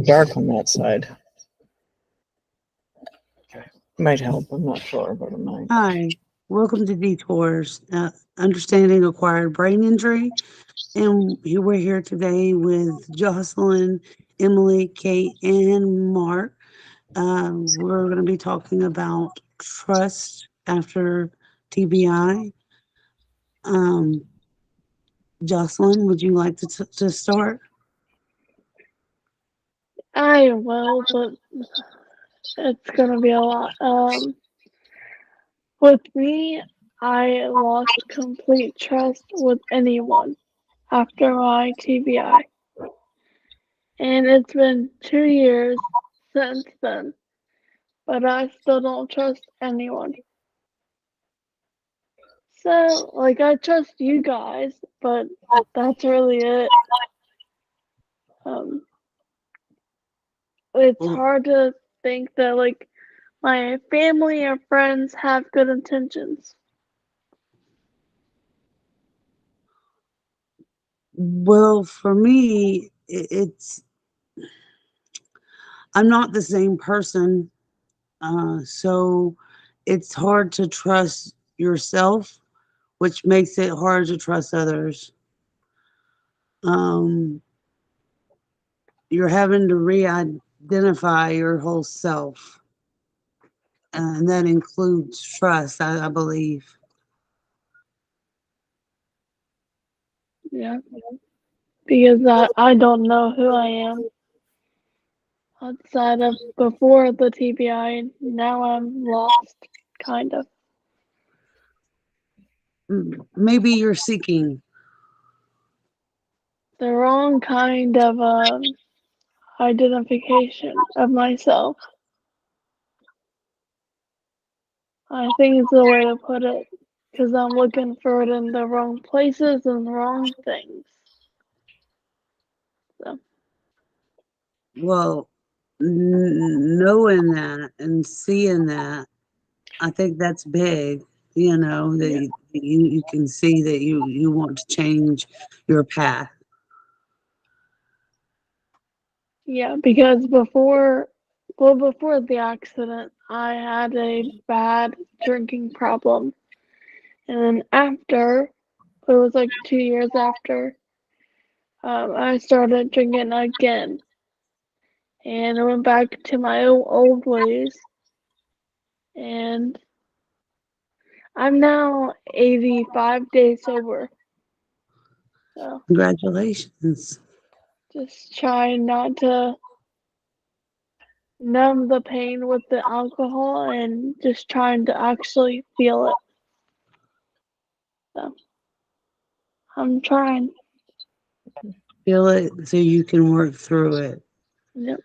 dark on that side. Might help. I'm not sure, but it might. Hi, welcome to Detours, Understanding Acquired Brain Injury. And we're here today with Jocelyn, Emily, Kate, and Mark. We're going to be talking about trust after TBI. Um, Jocelyn, would you like to start? I will, but it's gonna be a lot. With me, I lost complete trust with anyone after my TBI. And it's been 2 years since then, but I still don't trust anyone. So, like, I trust you guys, but that's really it. Um, it's hard to think that, like, my family or friends have good intentions. Well, for me, it's I'm not the same person, so it's hard to trust yourself, which makes it hard to trust others. Um, you're having to re-identify your whole self, and that includes trust, I believe. Yeah, because I don't know who I am outside of before the TBI. Now I'm lost, kind of. Maybe you're seeking. The wrong kind of identification of myself. I think is the way to put it, because I'm looking for it in the wrong places and the wrong things. So. Well, knowing that and seeing that, I think that's big. You know that you can see that you want to change your path. Yeah, because before the accident, I had a bad drinking problem. And then after, it was like 2 years after, I started drinking again. And I went back to my old ways. And I'm now 85 days sober. So Congratulations. just trying not to numb the pain with the alcohol and just trying to actually feel it. So I'm trying. Feel it so you can work through it. Yep.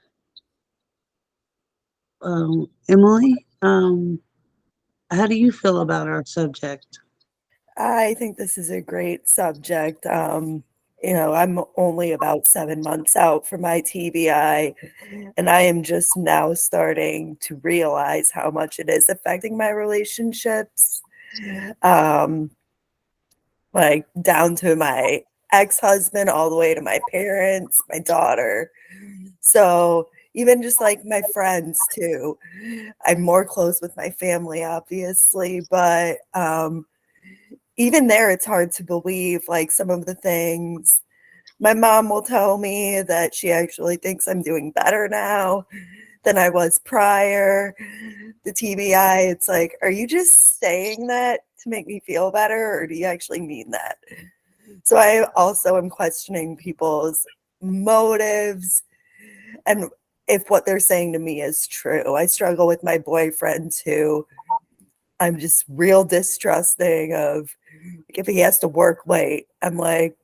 Emily, how do you feel about our subject? I think this is a great subject. I'm only about 7 months out from my TBI, and I am just now starting to realize how much it is affecting my relationships. Um, like down to my ex-husband, all the way to my parents, my daughter. So even just like my friends too. I'm more close with my family, obviously, but even there, it's hard to believe, like, some of the things. My mom will tell me that she actually thinks I'm doing better now than I was prior. The TBI, it's like, are you just saying that to make me feel better, or do you actually mean that? So I also am questioning people's motives and if what they're saying to me is true. I struggle with my boyfriend too. I'm just real distrusting of, like, if he has to work late, I'm like,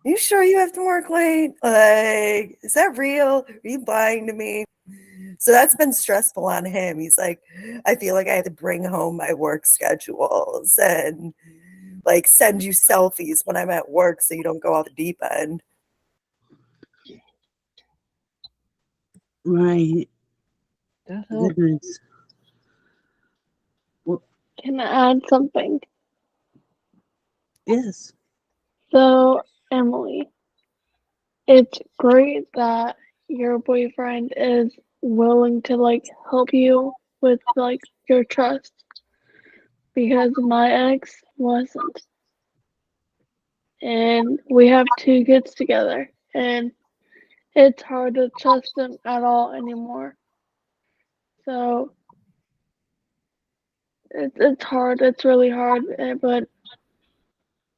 you sure you have to work late? Like, is that real? Are you lying to me? So that's been stressful on him. He's like, I feel like I have to bring home my work schedules and like send you selfies when I'm at work so you don't go off the deep end. Right. That helps. Goodness. Can I add something? Yes. So, Emily, it's great that your boyfriend is willing to like help you with like your trust because my ex wasn't. And we have 2 kids together and it's hard to trust him at all anymore. So it's hard, it's really hard, but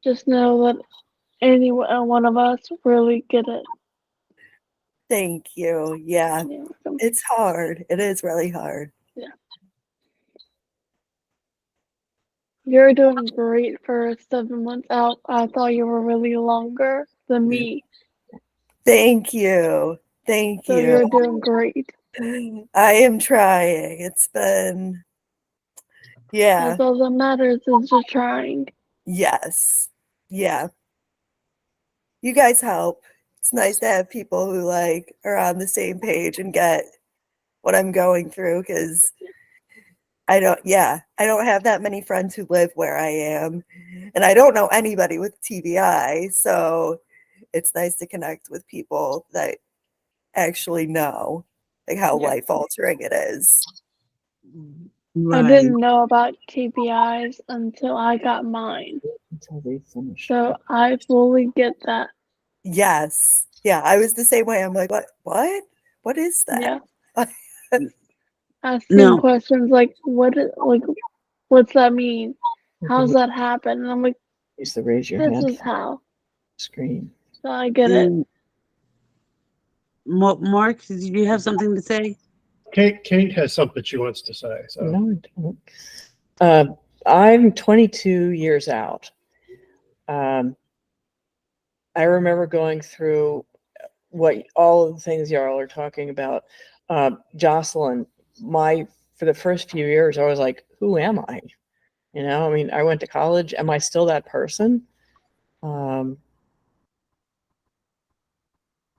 just know that any one of us really get it. Thank you. Yeah, Yeah, it's hard. It is really hard. yeah. You're doing great for 7 months out. I thought you were really longer than me. Thank you. Thank So you. you're doing great. I am trying. It's been, yeah, That's all that matters is just trying. yes. Yeah. You guys help. It's nice to have people who like are on the same page and get what I'm going through because I don't have that many friends who live where I am. And I don't know anybody with TBI. So it's nice to connect with people that actually know like how Yeah. life altering it is. I Right. didn't know about TBIs until I got mine. Until they finish. So I fully get that. Yes. Yeah. I was the same way. I'm like, what? What is that? Yeah. Asking No, questions like what's that mean? How's that happen? And I'm like, Use the raise your this hand is how. screen. So I get it. and Mark, did you have something to say? Kate has something she wants to say. So No, I don't. I'm 22 years out. I remember going through what all of the things y'all are talking about. Jocelyn, for the first few years, I was like, who am I? You know, I mean, I went to college. Am I still that person?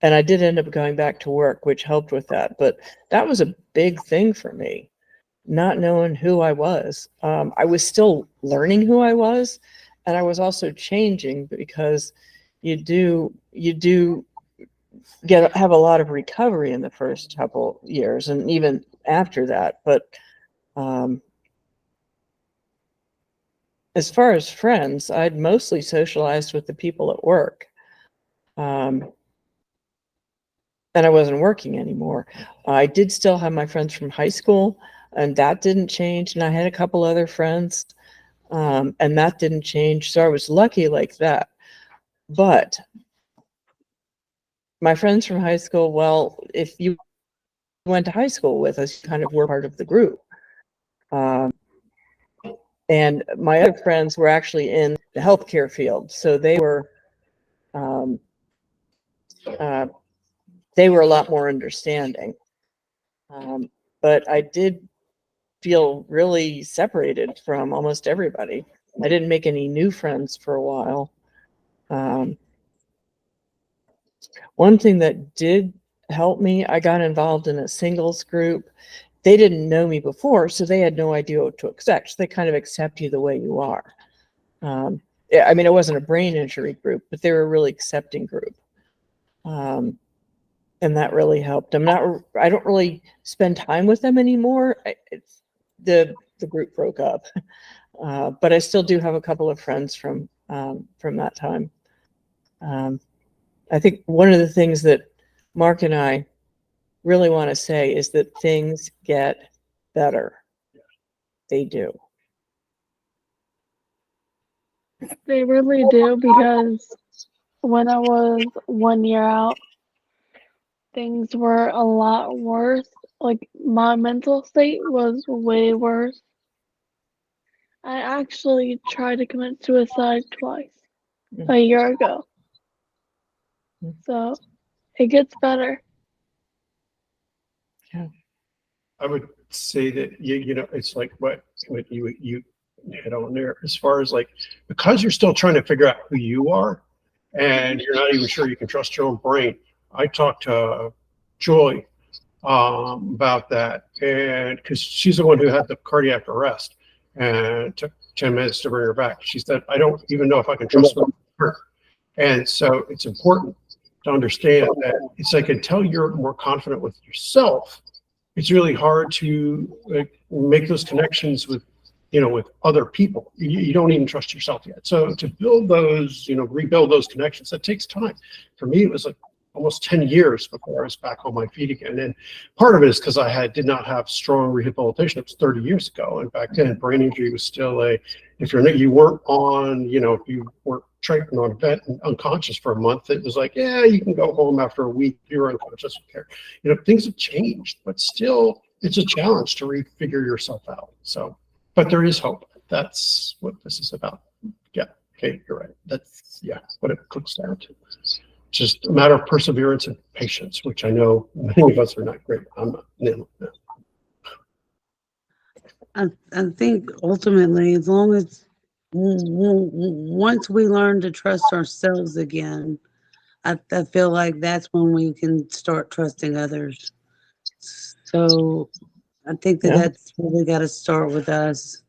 And I did end up going back to work, which helped with that. But that was a big thing for me, not knowing who I was. I was still learning who I was, and I was also changing because you do have a lot of recovery in the first couple years and even after that. But as far as friends, I'd mostly socialized with the people at work. And I wasn't working anymore. I did still have my friends from high school, and that didn't change. And I had a couple other friends, and that didn't change. So I was lucky like that. But my friends from high school, well, if you went to high school with us, you kind of were part of the group. And my other friends were actually in the healthcare field, so they were a lot more understanding. But I did feel really separated from almost everybody. I didn't make any new friends for a while. One thing that did help me, I got involved in a singles group. They didn't know me before, so they had no idea what to expect. They kind of accept you the way you are. I mean, it wasn't a brain injury group, but they were a really accepting group. And that really helped. I don't really spend time with them anymore. The group broke up, but I still do have a couple of friends from that time. I think one of the things that Mark and I really want to say is that things get better. They do. They really do because when I was 1 year out, things were a lot worse. Like my mental state was way worse. I actually tried to commit suicide twice a year ago. So it gets better. Yeah. I would say that you know it's like what you hit on there as far as like because you're still trying to figure out who you are and you're not even sure you can trust your own brain. I talked to Joy about that, and because she's the one who had the cardiac arrest and it took 10 minutes to bring her back. She said, I don't even know if I can trust her. And so it's important to understand that it's like until you're more confident with yourself, it's really hard to like make those connections with, with other people. You don't even trust yourself yet. So to build those, rebuild those connections, that takes time. For me, it was like almost 10 years before I was back on my feet again. And part of it is because did not have strong rehabilitation. It was 30 years ago. And back then, brain injury was still you weren't on, if you weren't treating on a bed and unconscious for a month, it was like, yeah, you can go home after a week. You're unconscious. Care. Things have changed, but still it's a challenge to refigure yourself out. So, but there is hope. That's what this is about. Yeah. Okay. You're right. That's what it comes down to. Just a matter of perseverance and patience, which I know many of us are not great. I'm not. No. I think ultimately, as long as once we learn to trust ourselves again, I feel like that's when we can start trusting others. So I think Yeah. that's really got to start with us.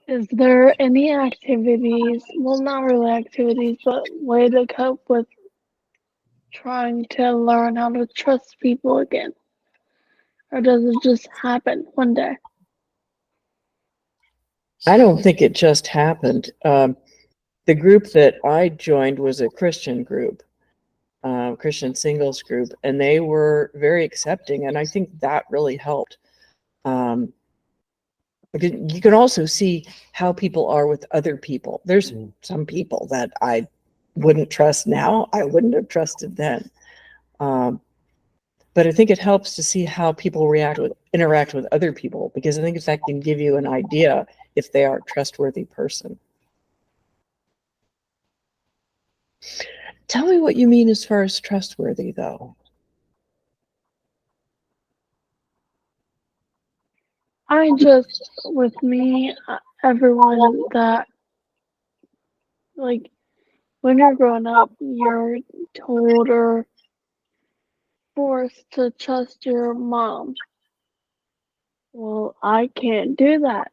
Is there any activities, well, not really activities, but way to cope with trying to learn how to trust people again? Or does it just happen one day? I don't think it just happened. The group that I joined was a Christian group, Christian singles group, and they were very accepting. And I think that really helped. You can also see how people are with other people. There's some people that I wouldn't trust now. I wouldn't have trusted then. But I think it helps to see how people interact with other people, because I think that can give you an idea if they are a trustworthy person. Tell me what you mean as far as trustworthy, though. With me, everyone that, like, when you're growing up, you're told or forced to trust your mom. Well, I can't do that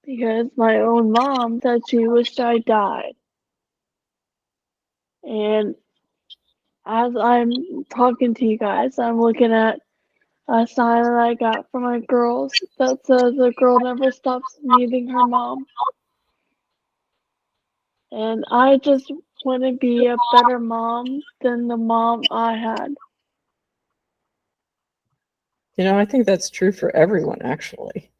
because my own mom said she wished I died. And as I'm talking to you guys, I'm looking at a sign that I got for my girls that says a girl never stops needing her mom. And I just want to be a better mom than the mom I had. I think that's true for everyone, actually.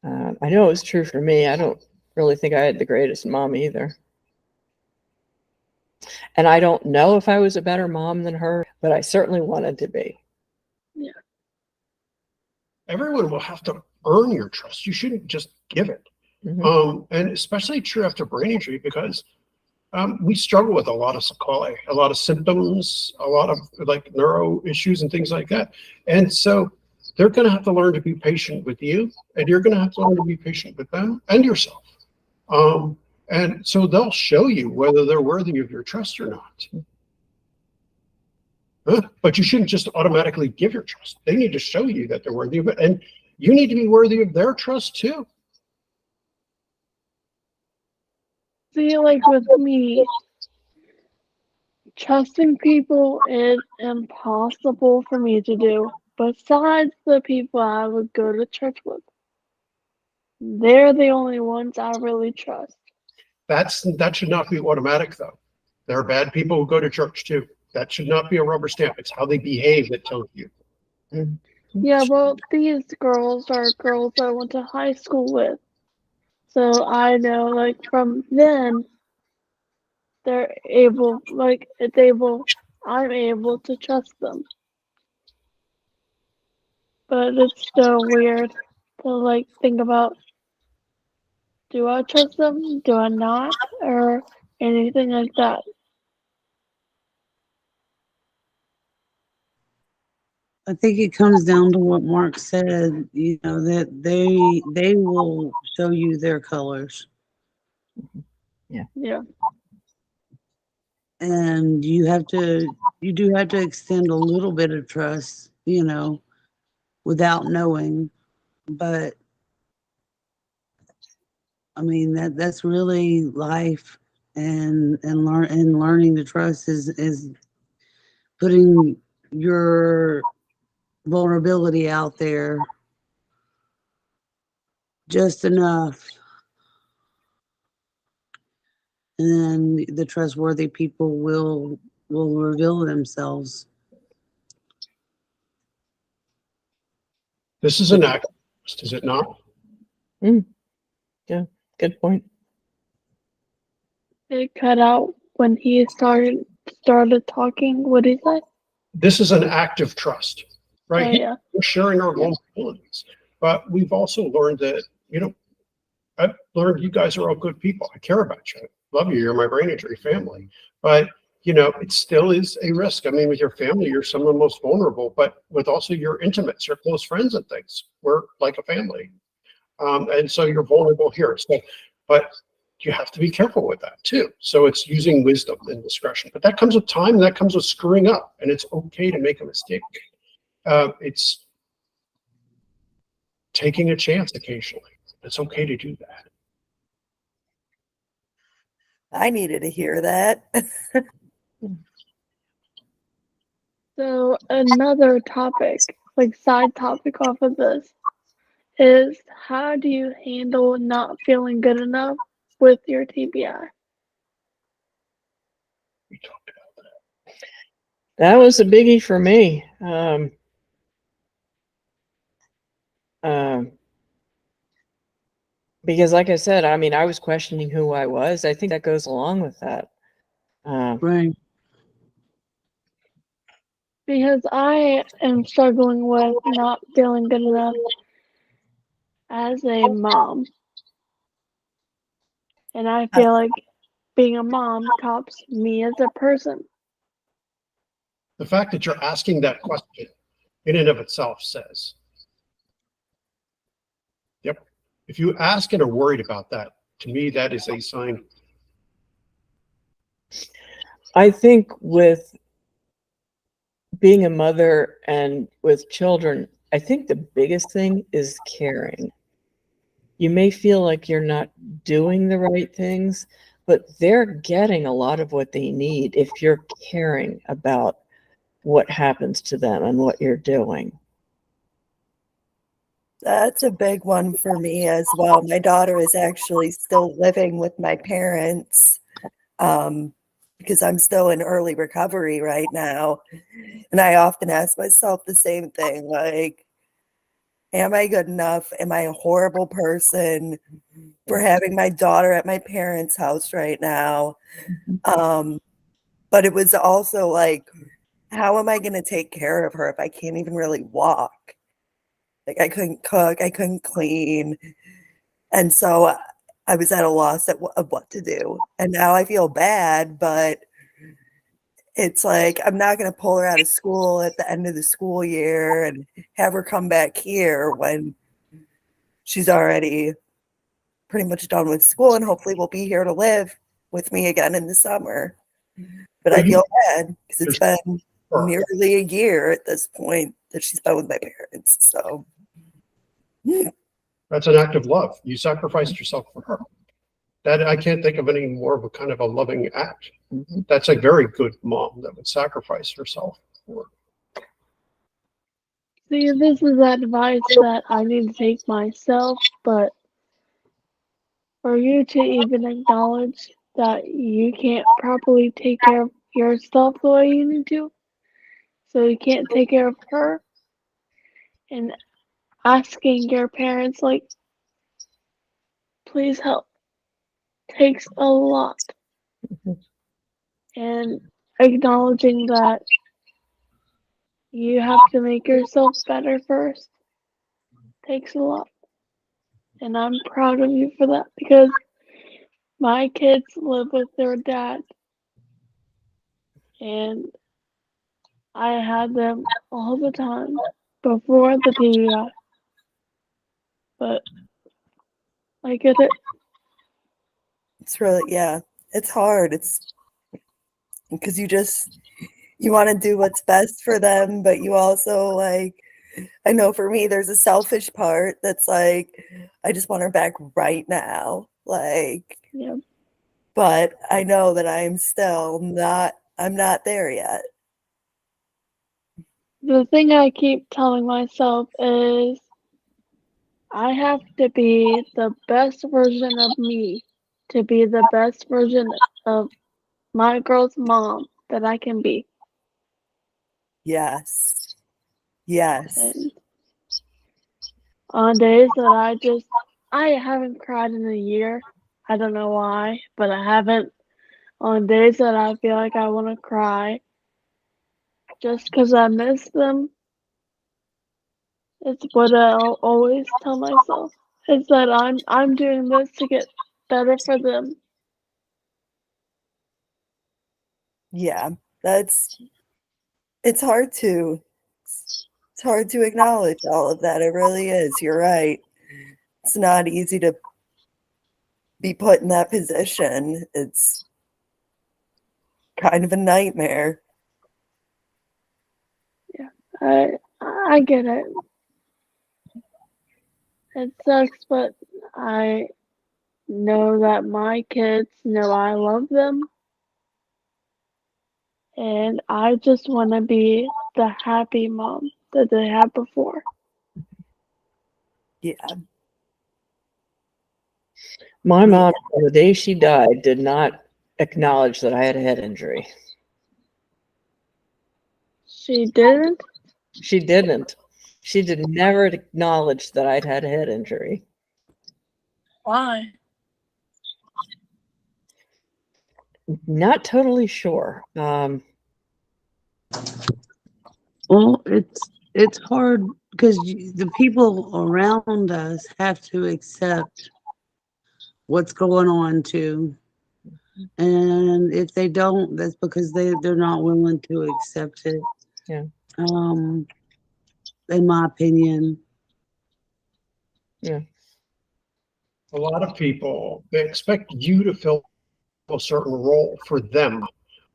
I know it was true for me. I don't really think I had the greatest mom either. And I don't know if I was a better mom than her, but I certainly wanted to be. Yeah. Everyone will have to earn your trust. You shouldn't just give it. Mm-hmm. And especially true after brain injury, because we struggle with a lot of sequelae, a lot of symptoms, a lot of like neuro issues and things like that. And so they're going to have to learn to be patient with you, and you're going to have to learn to be patient with them and yourself. And so they'll show you whether they're worthy of your trust or not. But you shouldn't just automatically give your trust. They need to show you that they're worthy of it, and you need to be worthy of their trust too. See, like with me, trusting people is impossible for me to do. Besides the people I would go to church with, they're the only ones I really trust. That should not be automatic, though. There are bad people who go to church too. That should not be a rubber stamp. It's how they behave that tells you. Yeah, well, these girls are girls I went to high school with. So I know, like, from then, I'm able to trust them. But it's still weird to, like, think about, do I trust them? Do I not? Or anything like that. I think it comes down to what Mark said, that they will show you their colors. Yeah. And you do have to extend a little bit of trust, without knowing. But I mean, that's really life, and learning to trust is putting your vulnerability out there just enough, and then the trustworthy people will reveal themselves. This is an act, is it not? Yeah, good point. It cut out when he started talking. What did he say? This is an act of trust, Oh right? yeah. We're sharing our Yeah. vulnerabilities, but we've also learned that, I've learned you guys are all good people. I care about you. I love you. You're my brain injury family. But, it still is a risk. I mean, with your family, you're some of the most vulnerable, but with also your intimates, your close friends and things, we're like a family. And so you're vulnerable here. So, but you have to be careful with that too. So it's using wisdom and discretion. But that comes with time and that comes with screwing up. And it's okay to make a mistake. It's taking a chance occasionally. It's okay to do that. I needed to hear that. So another topic, like side topic off of this, is how do you handle not feeling good enough with your TBI? We talked about that. That was a biggie for me. Because like I said, I mean, I was questioning who I was. I think that goes along with that. Right. Because I am struggling with not feeling good enough as a mom. And I feel like being a mom tops me as a person. The fact that you're asking that question in and of itself says, yep. If you ask and are worried about that, to me, that is a sign. I think with being a mother and with children, I think the biggest thing is caring. You may feel like you're not doing the right things, but they're getting a lot of what they need if you're caring about what happens to them and what you're doing. That's a big one for me as well. My daughter is actually still living with my parents, because I'm still in early recovery right now. And I often ask myself the same thing, like, am I good enough? Am I a horrible person for having my daughter at my parents' house right now? But it was also like, how am I going to take care of her if I can't even really walk? Like, I couldn't cook, I couldn't clean. And so I was at a loss of what to do. And now I feel bad, but it's like I'm not going to pull her out of school at the end of the school year and have her come back here when she's already pretty much done with school and hopefully will be here to live with me again in the summer. But I feel bad because it's been nearly a year at this point that she's been with my parents. So That's an act of love. You sacrificed yourself for her. That I can't think of any more of a kind of a loving act. That's a very good mom that would sacrifice herself for. See, this is advice that I need to take myself, but for you to even acknowledge that you can't properly take care of yourself the way you need to, so you can't take care of her, and asking your parents, like, please help, takes a lot. And acknowledging that you have to make yourself better first takes a lot. And I'm proud of you for that because my kids live with their dad. And I had them all the time before the TBI. But I get it. it's really, yeah, it's hard. It's because you want to do what's best for them, but you also like, I know for me, there's a selfish part that's like, I just want her back right now. Like, Yeah. but I know that I'm not there yet. The thing I keep telling myself is I have to be the best version of me to be the best version of my girl's mom that I can be. Yes. Yes. And on days that I haven't cried in a year. I don't know why, but I haven't. On days that I feel like I want to cry just 'cause I miss them, it's what I'll always tell myself is that I'm doing this to get better for them. Yeah. That's it's hard to it's hard to acknowledge all of that. It really is. You're right. It's not easy to be put in that position. It's kind of a nightmare. I get it. It sucks, but I know that my kids know I love them, and I just want to be the happy mom that they had before. Yeah. My Me. mom, on the day she died, did not acknowledge that I had a head injury. She didn't? She didn't. She did never acknowledge that I'd had a head injury. Why? Not totally sure. Well, it's hard because the people around us have to accept what's going on too. And if they don't, that's because they're not willing to accept it. Yeah. In my opinion. Yeah. A lot of people, they expect you to fill a certain role for them.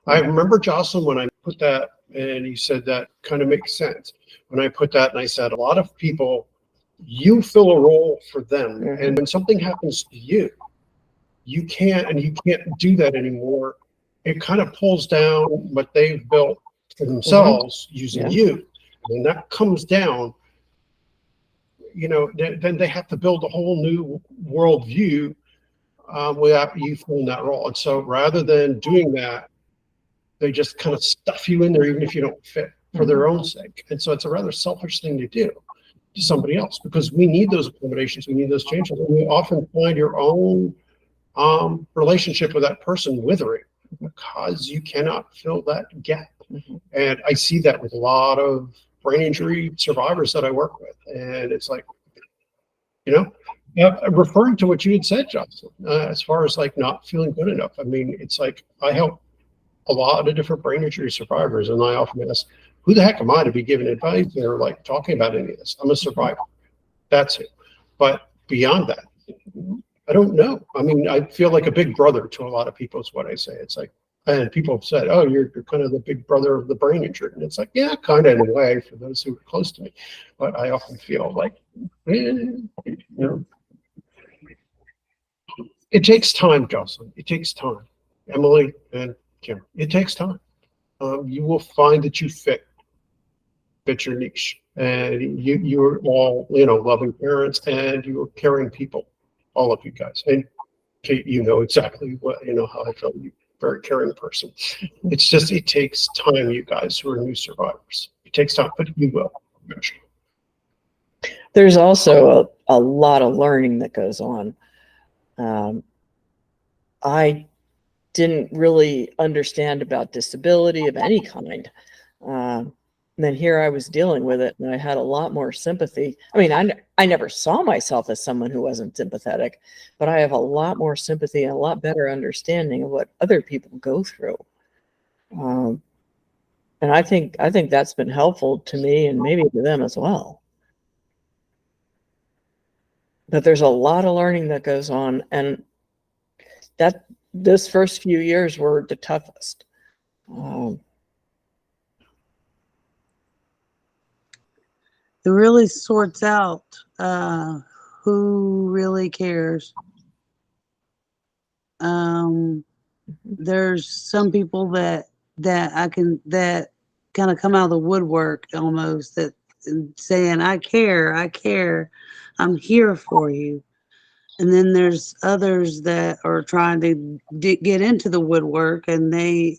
I remember Jocelyn when I put that, and you said that kind of makes sense. When I put that, and I said, a lot of people, you fill a role for them, Mhm. and when something happens to you, you can't do that anymore. It kind of pulls down what they've built for themselves using Yeah. you. When that comes down, then they have to build a whole new worldview without you filling that role. And so rather than doing that, they just kind of stuff you in there, even if you don't fit for their own sake. And so it's a rather selfish thing to do to somebody else because we need those accommodations, we need those changes. And we often find your own relationship with that person withering because you cannot fill that gap. And I see that with a lot of brain injury survivors that I work with. And it's like, referring to what you had said, Jocelyn, as far as like not feeling good enough. I mean, it's like I help a lot of different brain injury survivors, and I often ask, who the heck am I to be giving advice or like talking about any of this? I'm a survivor. That's it. But beyond that, I don't know. I mean, I feel like a big brother to a lot of people is what I say. It's like, and people have said, oh, you're kind of the big brother of the brain injured. And it's like, yeah, kind of in a way for those who are close to me. But I often feel like, it takes time, Jocelyn. It takes time. Emily and Kim, it takes time. You will find that you fit your niche, and you're all loving parents, and you're caring people, all of you guys. And Kate, you know exactly how I feel. You're a very caring person. It's just it takes time, you guys who are new survivors. It takes time, but you will eventually. There's also a lot of learning that goes on. I didn't really understand about disability of any kind. And then here I was dealing with it, and I had a lot more sympathy. I mean, I never saw myself as someone who wasn't sympathetic, but I have a lot more sympathy and a lot better understanding of what other people go through. And I think that's been helpful to me and maybe to them as well. But there's a lot of learning that goes on, and that this first few years were the toughest. It really sorts out who really cares. There's some people that that kind of come out of the woodwork almost, that saying, I care, I'm here for you. And then there's others that are trying to get into the woodwork, and they,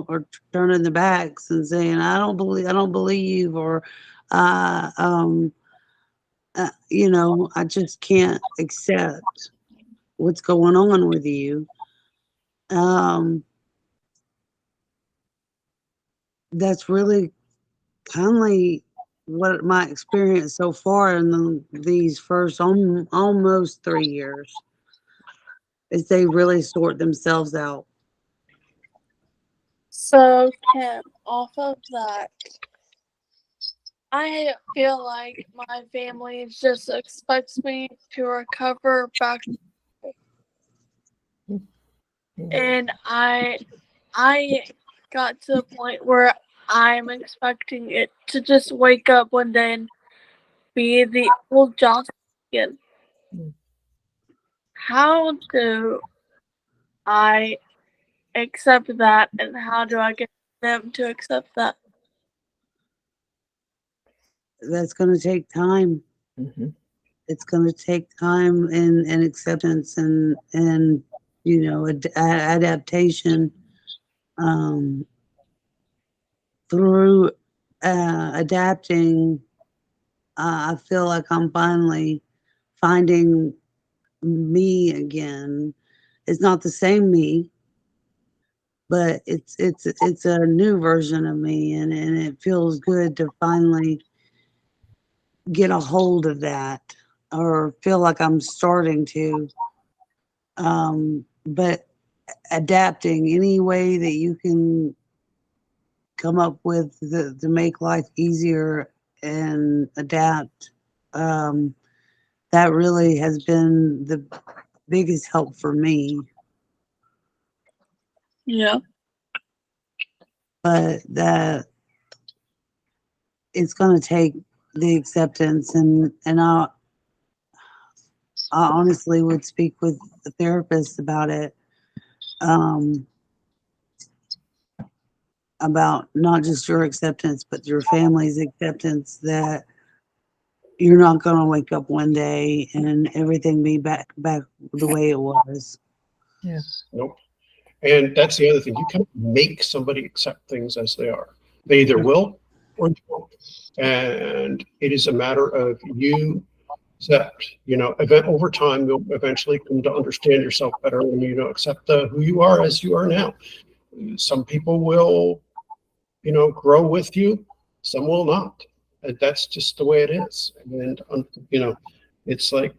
are turning their backs and saying, I don't believe, or, uh, um, I just can't accept what's going on with you. Um, that's really kindly what my experience so far in these first almost 3 years is they really sort themselves out. So, Kim, off of that, I feel like my family just expects me to recover back, and I got to the point where I'm expecting it to just wake up one day and be the old Johnson again. How do I accept that, and how do I get them to accept that? That's going to take time. Mhm. It's going to take time and acceptance and adaptation, um, through adapting. I feel like I'm finally finding me again. It's not the same me, but it's a new version of me, and it feels good to finally get a hold of that, or feel like I'm starting to. But adapting any way that you can come up with to make life easier and adapt. Um, that really has been the biggest help for me. Yeah. But that it's going to take the acceptance, and I honestly would speak with a therapist about it, um, about not just your acceptance, but your family's acceptance, that you're not going to wake up one day and everything be back the way it was. Nope. And that's the other thing. You can't make somebody accept things as they are. They either will or they won't. And it is a matter of you accept, event over time, you'll eventually come to understand yourself better and, accept who you are as you are now. Some people will, grow with you. Some will not. And that's just the way it is. And, it's like,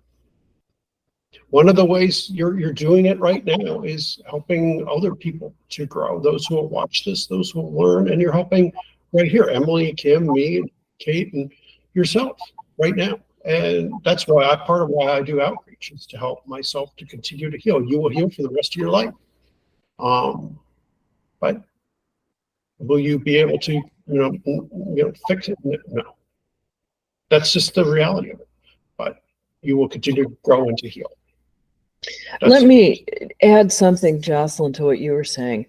one of the ways you're doing it right now is helping other people to grow. Those who will watch this, those who will learn, and you're helping right here, Emily, Kim, me, Kate, and yourself right now. And that's why part of why I do outreach is to help myself to continue to heal. You will heal for the rest of your life. But will you be able to, fix it? No, that's just the reality of it. But you will continue to grow and to heal. Let me add something, Jocelyn, to what you were saying.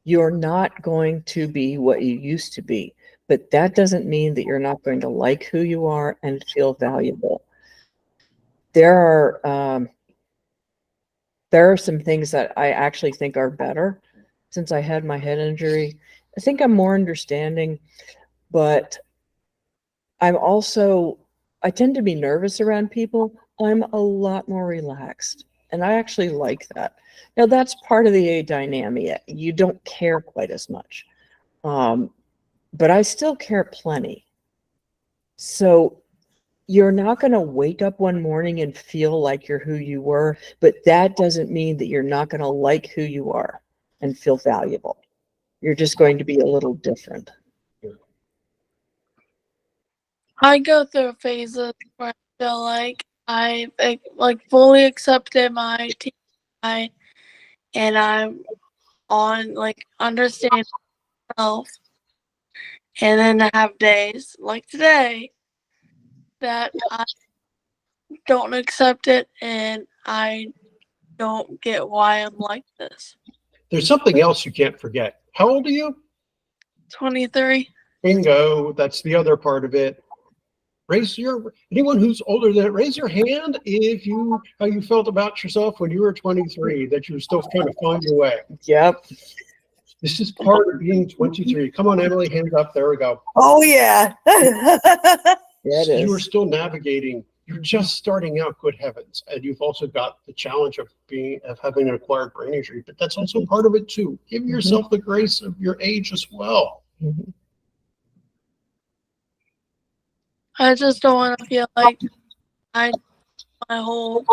You're not going to be what you used to be, but that doesn't mean that you're not going to like who you are and feel valuable. There are some things that I actually think are better since I had my head injury. I think I'm more understanding, but I tend to be nervous around people. I'm a lot more relaxed, and I actually like that. Now, that's part of the adynamia. You don't care quite as much, but I still care plenty. So you're not going to wake up one morning and feel like you're who you were, but that doesn't mean that you're not going to like who you are and feel valuable. You're just going to be a little different. I go through phases where I feel like I fully accepted my TBI, and I'm on understanding myself, and then I have days like today that I don't accept it, and I don't get why I'm like this. There's something else you can't forget. How old are you? 23. Bingo. That's the other part of it. Anyone who's older than raise your hand if how you felt about yourself when you were 23, that you were still trying to find your way. Yep. This is part of being 23. Come on, Emily, hands up. There we go. Oh yeah. Yeah, it You are is. still navigating. You're just starting out, good heavens. And you've also got the challenge of having an acquired brain injury, but that's also part of it too. Give yourself the grace of your age as well. Mhm. I just don't want to feel like I my whole,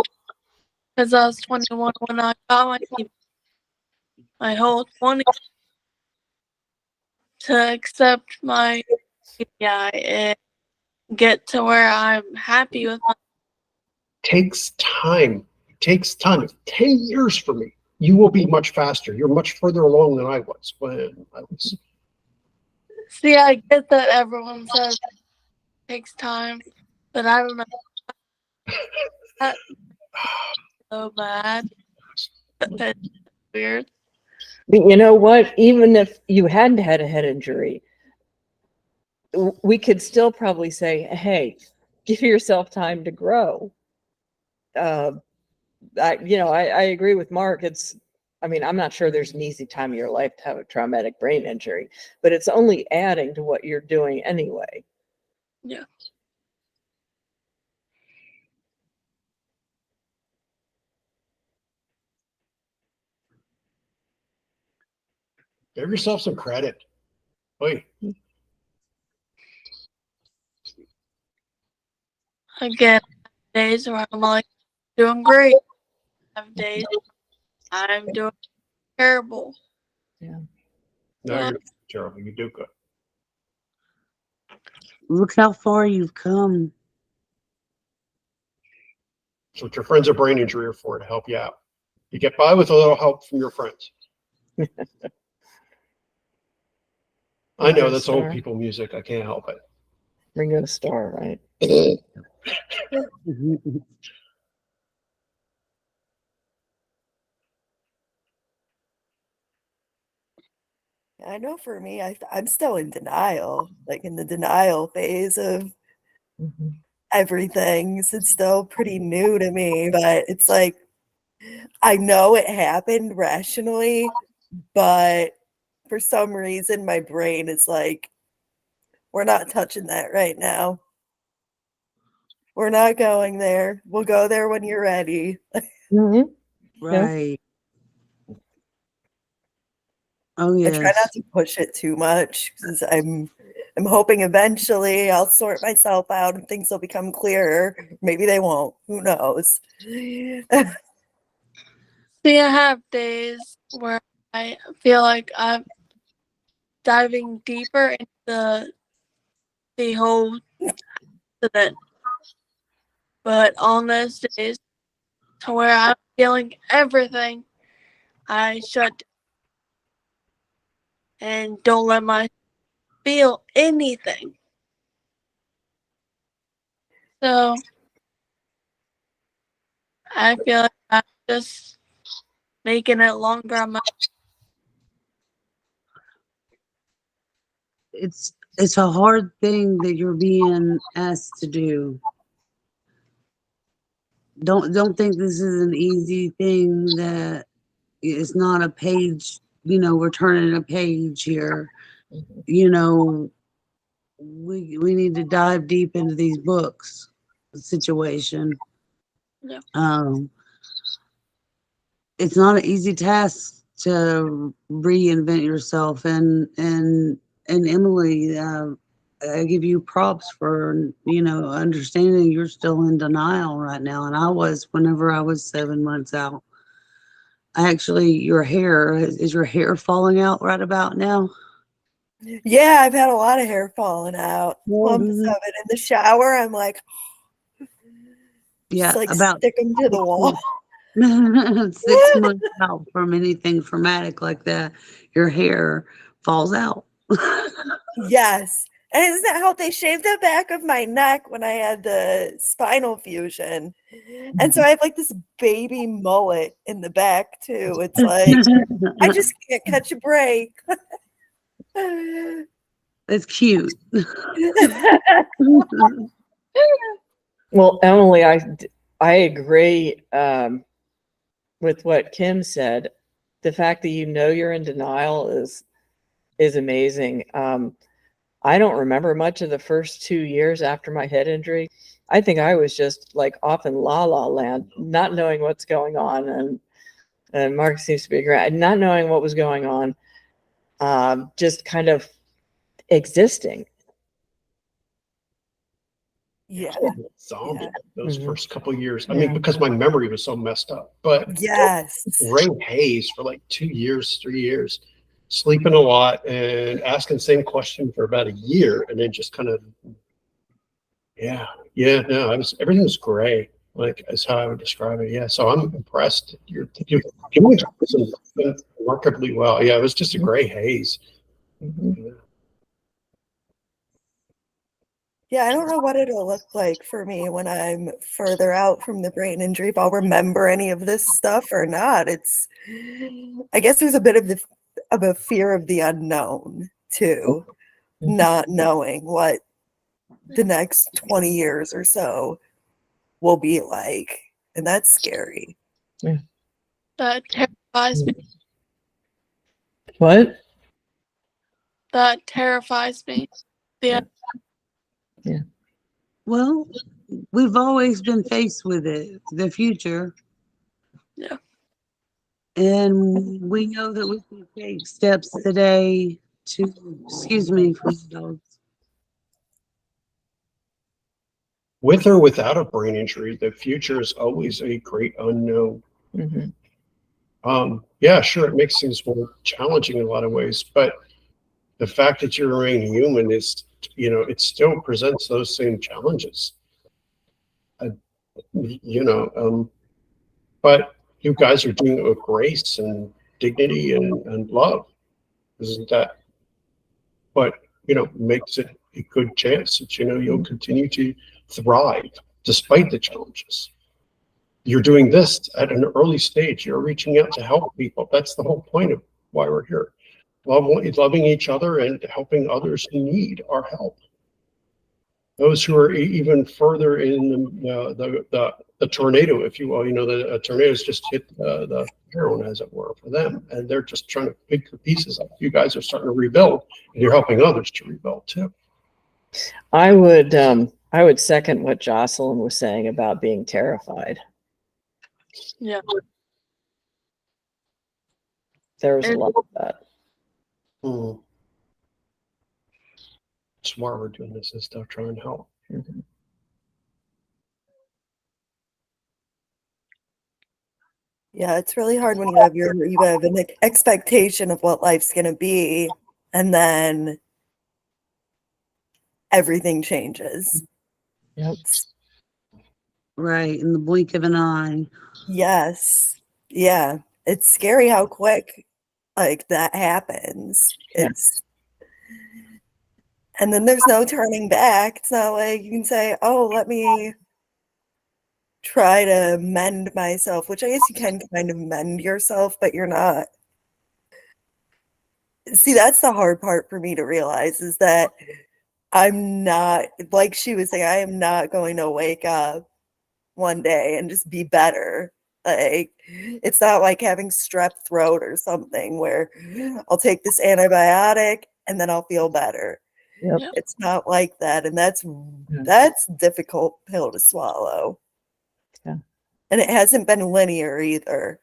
because I was 21 when I got my whole 20 to accept my TBI and get to where I'm happy with my. Takes time. It takes time. It's 10 years for me. You will be much faster. You're much further along than I was when I was. See, I get that everyone says it takes time, but I don't know. That's so bad. That's weird. But you know what? Even if you hadn't had a head injury, we could still probably say, hey, give yourself time to grow. I agree with Mark. I'm not sure there's an easy time of your life to have a traumatic brain injury, but it's only adding to what you're doing anyway. Yeah. Give yourself some credit. Wait. Again, days where I'm like doing great. I have days I'm doing terrible. No, Yeah. you're terrible. You do good. Look how far you've come. So what your friends are brain injury are for, to help you out. You get by with a little help from your friends. I know that's old people music. I can't help it. Ringo Starr, right? I know for me, I'm still in denial, like in the denial phase of Mhm. everything. So it's still pretty new to me, but it's like I know it happened rationally, but for some reason my brain is like, we're not touching that right now. We're not going there. We'll go there when you're ready. Mhm. Right. Oh, I try not yes. to push it too much because I'm hoping eventually I'll sort myself out and things will become clearer. Maybe they won't. Who knows? See, I have days where I feel like I'm diving deeper into the whole incident. But on those days to where I'm feeling everything, I shut down and don't let my feel anything. So I feel like I'm just making it longer on my. It's a hard thing that you're being asked to do. Don't think this is an easy thing, that it's not a page, we're turning a page here. You know, we need to dive deep into these books situation. Yeah. It's not an easy task to reinvent yourself, and Emily, I give you props for understanding you're still in denial right now, and I was whenever I was 7 months out. Actually, your hair is your hair falling out right about now? Yeah, I've had a lot of hair falling out. Clumps of it in the shower. I'm like, Yeah, just like about stick them to the wall. 6 months out from anything traumatic like that, your hair falls out. Yes. And isn't that how they shaved the back of my neck when I had the spinal fusion? And so I have like this baby mullet in the back too. It's like I just can't catch a break. That's cute. Well, Emily, I agree with what Kim said. The fact that you know you're in denial is amazing. I don't remember much of the first 2 years after my head injury. I think I was just like off in la la land, not knowing what's going on, and Mark seems to be agreeing, not knowing what was going on, just kind of existing. Yeah. Zombie Yeah. those Mhm. first couple of years. I Yeah. mean, because my memory was so messed up. But Yes. gray haze for like 2 years, 3 years, sleeping a lot and asking the same question for about a year, and then just kind of, no, everything was gray. Like is how I would describe it. Yeah, so I'm impressed. You're doing remarkably well. Yeah, it was just a gray haze. Mhm. Yeah, I don't know what it'll look like for me when I'm further out from the brain injury, if I'll remember any of this stuff or not. I guess there's a bit of a fear of the unknown too, not knowing what the next 20 years or so will be like. And that's scary. That terrifies me. What? That terrifies me. Yeah. Well, we've always been faced with it, the future. Yeah. And we know that we can take steps today to, excuse me for the dogs. With or without a brain injury, the future is always a great unknown. Mhm. Yeah, sure, it makes things more challenging in a lot of ways, but the fact that you remain human is, it still presents those same challenges. Uh, but you guys are doing it with grace and dignity and love. Isn't that what, makes it a good chance that, you'll continue to thrive despite the challenges? You're doing this at an early stage. You're reaching out to help people. That's the whole point of why we're here. Loving each other and helping others who need our help. Those who are even further in the tornado, if you will, the tornadoes just hit the heroin, as it were, for them, and they're just trying to pick the pieces up. You guys are starting to rebuild, and you're helping others to rebuild too. I would second what Jocelyn was saying about being terrified. Yeah. There was a lot of that. That's why we're doing this and stuff, trying to help. Mhm. Yeah, it's really hard when you have an expectation of what life's gonna be, and then everything changes. Yep. Right, in the blink of an eye. Yes. Yeah. It's scary how quick like that happens. Yeah. And then there's no turning back. It's not like you can say, oh, let me try to mend myself, which I guess you can kind of mend yourself, but you're not. See, that's the hard part for me to realize is that I'm not, like she was saying, I am not going to wake up one day and just be better. Like, it's not like having strep throat or something where I'll take this antibiotic and then I'll feel better. Yep. It's not like that, and that's a difficult pill to swallow. Yeah. And it hasn't been linear either.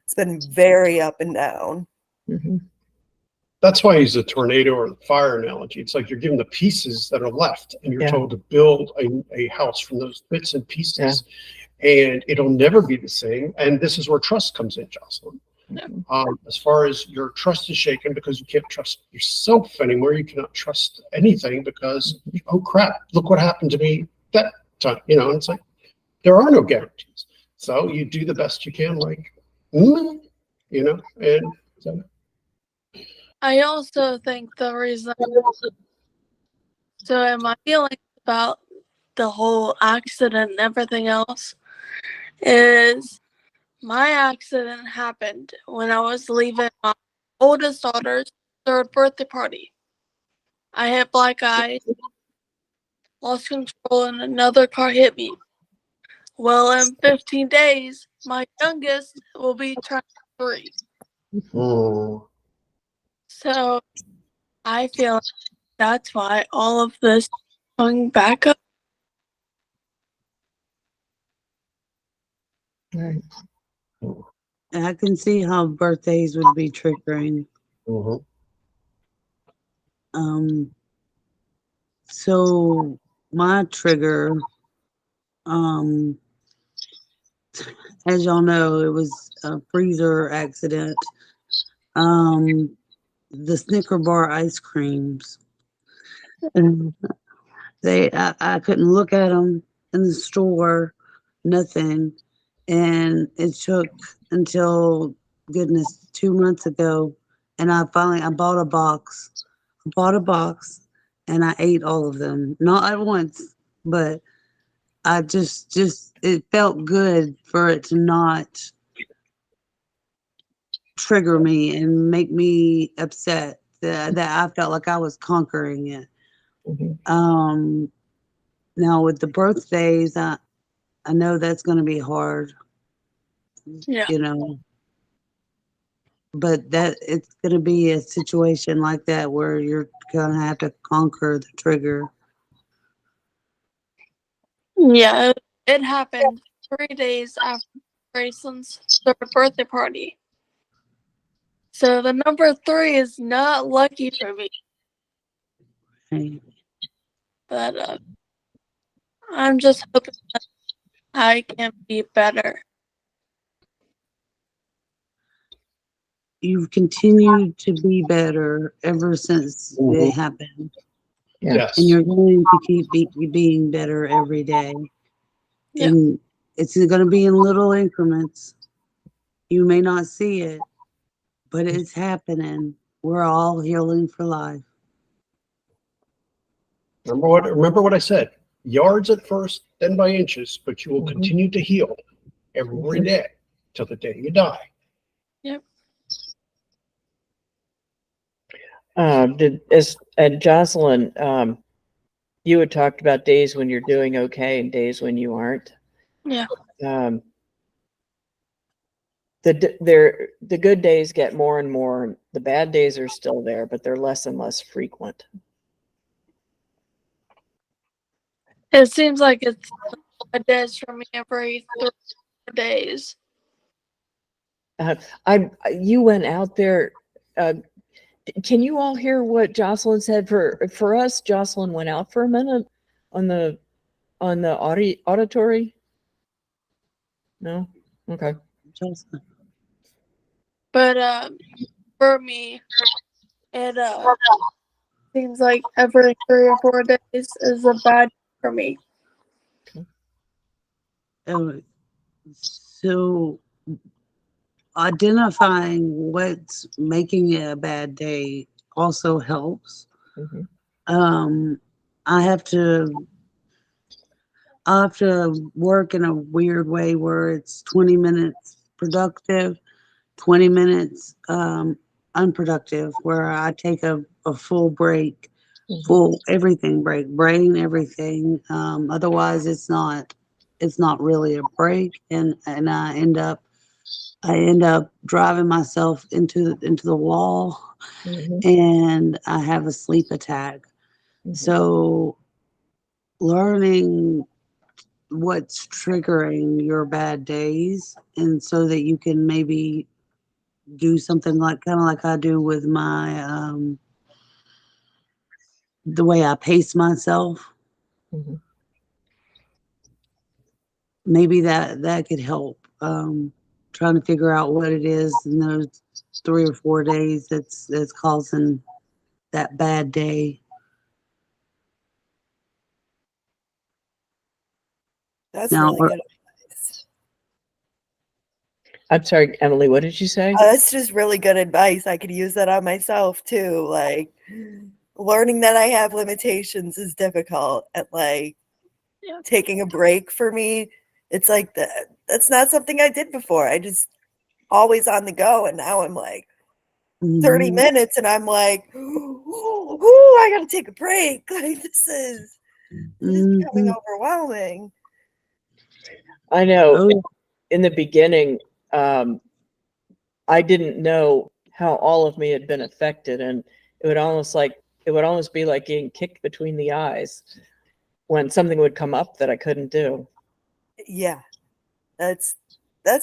It's been very up and down. Mhm. That's why I use the tornado or the fire analogy. It's like you're given the pieces that are left, and you're Yeah. told to build a house from those bits and pieces. And it'll never be the same. And this is where trust comes in, Jocelyn. As far as your trust is shaken because you can't trust yourself anymore, you cannot trust anything because, oh crap, look what happened to me that time. And it's like there are no guarantees. So you do the best you can, and so. I also think the reason, so in my feelings about the whole accident and everything else, is my accident happened when I was leaving my oldest daughter's third birthday party. I hit black eye, lost control, and another car hit me. Well, in 15 days, my youngest will be turning 3. Oh, So I feel like that's why all of this coming back up. Right. And I can see how birthdays would be triggering. mhm. So my trigger, as y'all know, it was a freezer accident. The Snicker bar ice creams. And I couldn't look at them in the store, nothing. And it took until goodness 2 months ago, and I bought a box. I bought a box, and I ate all of them. Not at once, but I just it felt good for it to not trigger me and make me upset. That I felt like I was conquering it. Mhm. Now with the birthdays, I know that's going to be hard, Yeah. you know, but that it's going to be a situation like that where you're going to have to conquer the trigger. Yeah, it happened 3 days after Grayson's third birthday party. So the number 3 is not lucky for me, Right? but I'm just hoping that I can be better. You've continued to be better ever since it Mhm. happened, Yeah. Yes. and you're going to keep being better every day. Yeah. And it's going to be in little increments. You may not see it, but it's happening. We're all healing for life. Remember what I said. Yards at first, then by inches, but you will Mhm. continue to heal every Mhm. day till the day you die. And Jocelyn, you had talked about days when you're doing okay and days when you aren't. Yeah. The good days get more and more. The bad days are still there, but they're less and less frequent. It seems like it's a days for me every 3 days. You went out there. Can you all hear what Jocelyn said? For us, Jocelyn went out for a minute on the auditory. No, okay. Just But for me, it seems like every 3 or 4 days is a bad for me. so identifying what's making it a bad day also helps. Mhm. Um, I have to work in a weird way where it's 20 minutes productive, 20 minutes unproductive, where I take a full break, Mhm. full everything break, brain everything. Otherwise it's not really a break, and I end up driving myself into the wall, Mhm. and I have a sleep attack. Mhm. So learning what's triggering your bad days, and so that you can maybe do something like kind of like I do with my the way I pace myself. Mhm. Maybe that could help. Trying to figure out what it is in those 3 or 4 days that's causing that bad day. That's Now, really good advice. I'm sorry, Emily. What did you say? That's just really good advice. I could use that on myself too. Like learning that I have limitations is difficult, and like Yeah. taking a break for me it's like that's not something I did before. I just always on the go, and now I'm like 30 Mhm. minutes, and I'm like, ooh, I gotta take a break. Like it is becoming Mhm. overwhelming. I know Oh, in the beginning, I didn't know how all of me had been affected, and it would almost be like getting kicked between the eyes when something would come up that I couldn't do. Yeah, that's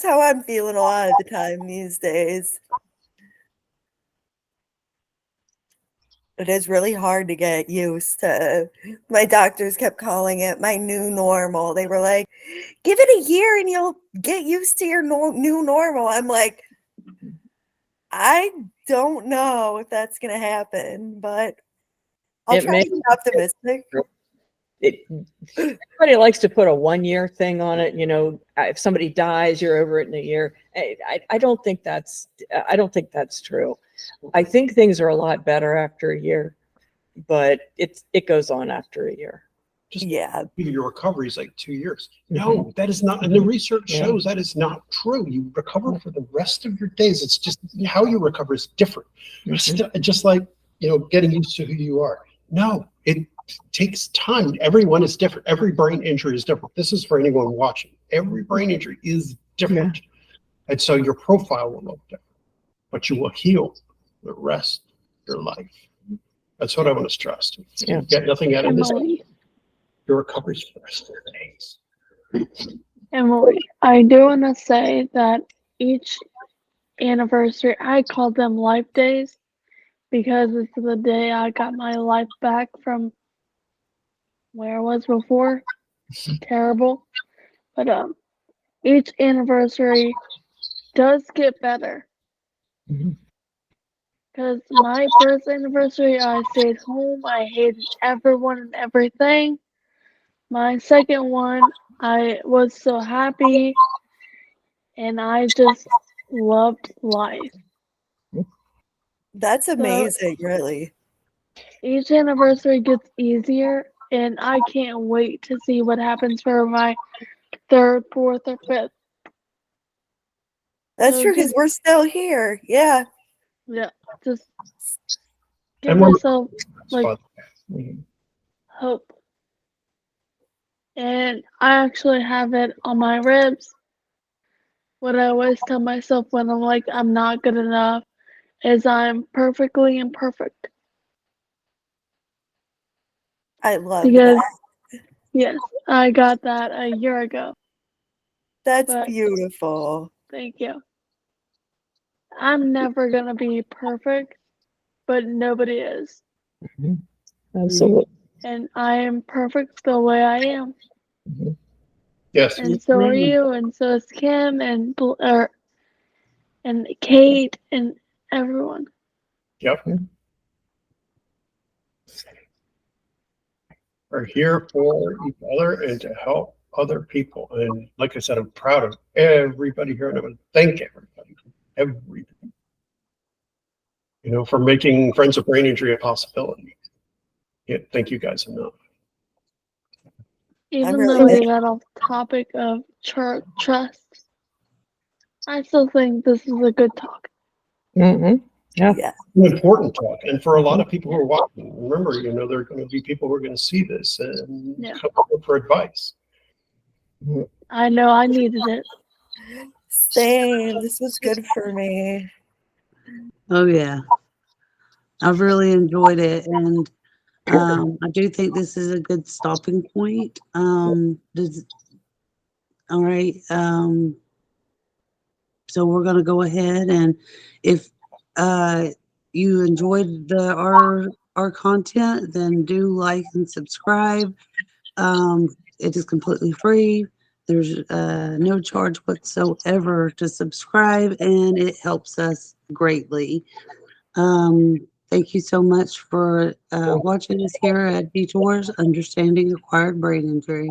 how I'm feeling a lot of the time these days. It is really hard to get used to. My doctors kept calling it my new normal. They were like, give it a year and you'll get used to your new normal. I'm like, I don't know if that's going to happen, but I'll It try may to be optimistic. it everybody likes to put a 1 year thing on it. You know, if somebody dies, you're over it in a year. I don't think that's true. I think things are a lot better after a year, but it goes on after a year. Just Yeah, your recovery is like 2 years. No, that is not. And the research shows that is not true. You recover for the rest of your days. It's just how you recover is different. Just like, getting used to who you are. No, it takes time. Everyone is different. Every brain injury is different. This is for anyone watching. Every brain injury is different. And so your profile will look different, but you will heal the rest of your life. That's what I want to stress. Yeah. Get nothing out of this. Emily, Your recovery's for the rest of your days. Emily, I do want to say that each anniversary, I call them life days because it's the day I got my life back from where I was before. Terrible. But each anniversary does get better. Mhm. Because my first anniversary, I stayed home. I hated everyone and everything. My second one, I was so happy and I just loved life. that's So amazing, really. each anniversary gets easier, and I can't wait to see what happens for my third, fourth, or fifth. That's So true because just, we're still here. Yeah. yeah, just give And we're myself like Mhm. hope. And I actually have it on my ribs. What I always tell myself when I'm like, I'm not good enough is I'm perfectly imperfect. I love Because, that. yes, I got that a year ago. That's But beautiful. thank you. I'm never gonna be perfect, but nobody is. Mhm. Absolutely. And I am perfect the way I am. Mhm. Yes. yes, And so are ma'am. you, and so is Kim and Kate and everyone. Yep. Are here for each other and to help other people. And like I said, I'm proud of everybody here, and I want to thank everybody, for making Friends of Brain Injury a possibility. Thank you guys enough. I'm Even though really we got off topic of trust, I still think this is a good talk. Mhm. Yeah. yeah. An important talk, and for a lot of people who are watching, remember, there are going to be people who are going to see this and Yeah. come up for advice. I know I needed it. Same. This was good for me. Oh, yeah. I've really enjoyed it. And I do think this is a good stopping point. All right. So we're going to go ahead, and if you enjoyed our content, then do like and subscribe. It is completely free. There's no charge whatsoever to subscribe, and it helps us greatly. Thank you so much for watching us here at Detours Understanding Acquired Brain Injury.